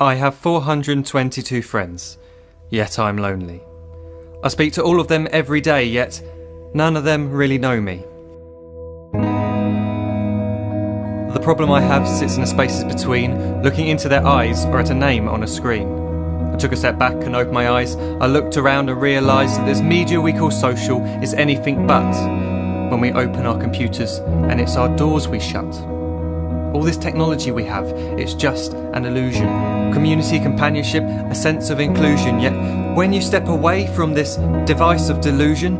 I have 422 friends, yet I'm lonely. I speak to all of them every day, yet none of them really know me. The problem I have sits in the spaces between looking into their eyes or at a name on a screen. I took a step back and opened my eyes. I looked around and realised that this media we call social is anything but when we open our computers and it's our doors we shut. All this technology we have, it's just an illusion. Community, companionship, a sense of inclusion. Yet when you step away from this device of delusion,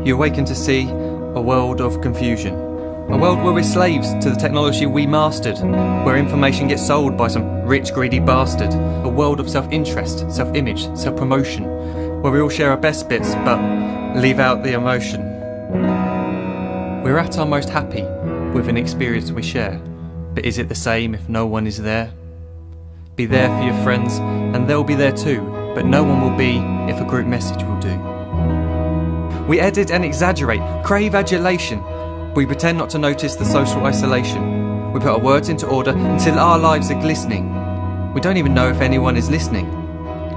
you awaken to see a world of confusion. A world where we're slaves to the technology we mastered, where information gets sold by some rich, greedy bastard. A world of self-interest, self-image, self-promotion, where we all share our best bits but leave out the emotion. We're at our most happy with an experience we share. But is it the same if no one is there? Be there for your friends and they'll be there too, but no one will be if a group message will do. We edit and exaggerate, crave adulation. We pretend not to notice the social isolation. We put our words into order until our lives are glistening. We don't even know if anyone is listening.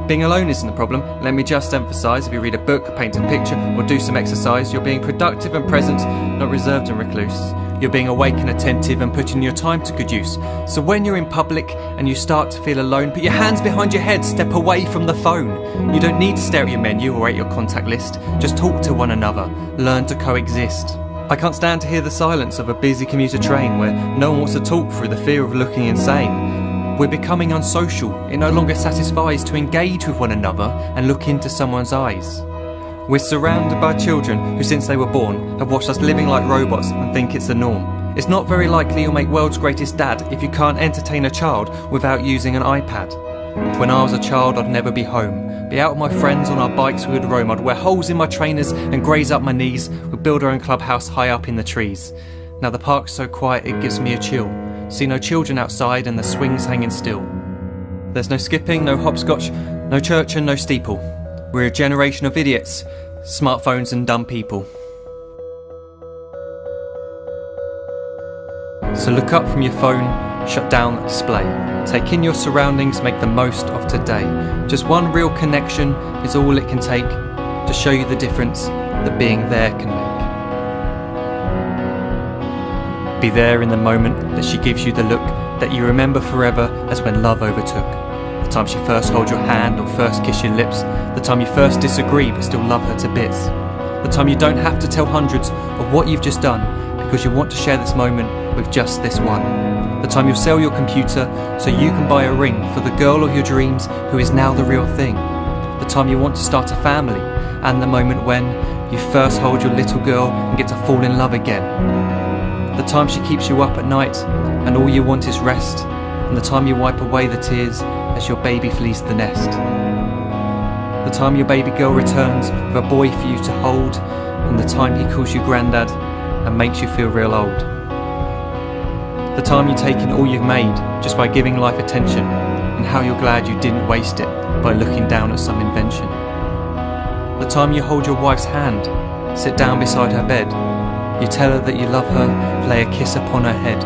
Being alone isn't a problem. Let me just emphasise, if you read a book, paint a picture or do some exercise, you're being productive and present, not reserved and recluse. You're being awake and attentive and putting your time to good use. So when you're in public and you start to feel alone, put your hands behind your head, step away from the phone. You don't need to stare at your menu or at your contact list. Just talk to one another. Learn to coexist. I can't stand to hear the silence of a busy commuter train where no one wants to talk through the fear of looking insane. We're becoming unsocial. It no longer satisfies to engage with one another and look into someone's eyes. We're surrounded by children who, since they were born, have watched us living like robots and think it's the norm. It's not very likely you'll make world's greatest dad if you can't entertain a child without using an iPad. When I was a child, I'd never be home. Be out with my friends on our bikes, we would roam. I'd wear holes in my trainers and graze up my knees. We'd build our own clubhouse high up in the trees. Now the park's so quiet it gives me a chill. See no children outside and the swings hanging still. There's no skipping, no hopscotch, no church and no steeple. We're a generation of idiots, smartphones and dumb people. So look up from your phone, shut down the display. Take in your surroundings, make the most of today. Just one real connection is all it can take to show you the difference that being there can make. Be there in the moment that she gives you the look that you remember forever as when love overtook. The time she first holds your hand or first kiss your lips. The time you first disagree but still love her to bits. The time you don't have to tell hundreds of what you've just done because you want to share this moment with just this one. The time you'll sell your computer so you can buy a ring for the girl of your dreams who is now the real thing. The time you want to start a family and the moment when you first hold your little girl and get to fall in love again. The time she keeps you up at night and all you want is rest. And the time you wipe away the tears as your baby flees the nest. The time your baby girl returns with a boy for you to hold, and the time he calls you granddad and makes you feel real old. The time you take in all you've made just by giving life attention, and how you're glad you didn't waste it by looking down at some invention. The time you hold your wife's hand, sit down beside her bed, you tell her that you love her, lay a kiss upon her head.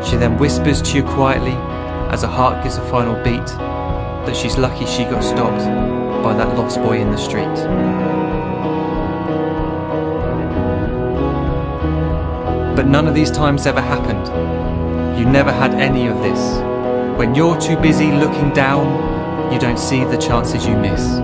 She then whispers to you quietly as her heart gives a final beat that she's lucky she got stopped by that lost boy in the street. But none of these times ever happened. You never had any of this. When you're too busy looking down, you don't see the chances you miss.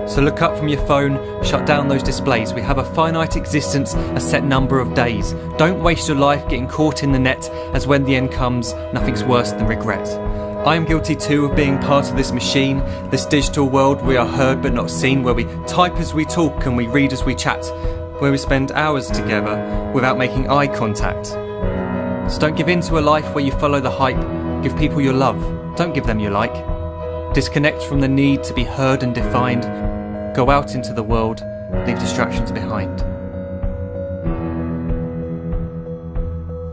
So look up from your phone, shut down those displays. We have a finite existence, a set number of days. Don't waste your life getting caught in the net, as when the end comes, nothing's worse than regret. I am guilty too of being part of this machine, this digital world we are heard but not seen, where we type as we talk and we read as we chat, where we spend hours together without making eye contact. So don't give in to a life where you follow the hype. Give people your love, don't give them your like. Disconnect from the need to be heard and defined. Go out into the world, leave distractions behind.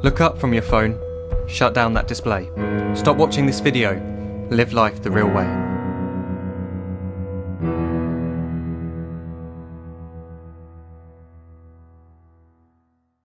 Look up from your phone, shut down that display. Stop watching this video, live life the real way.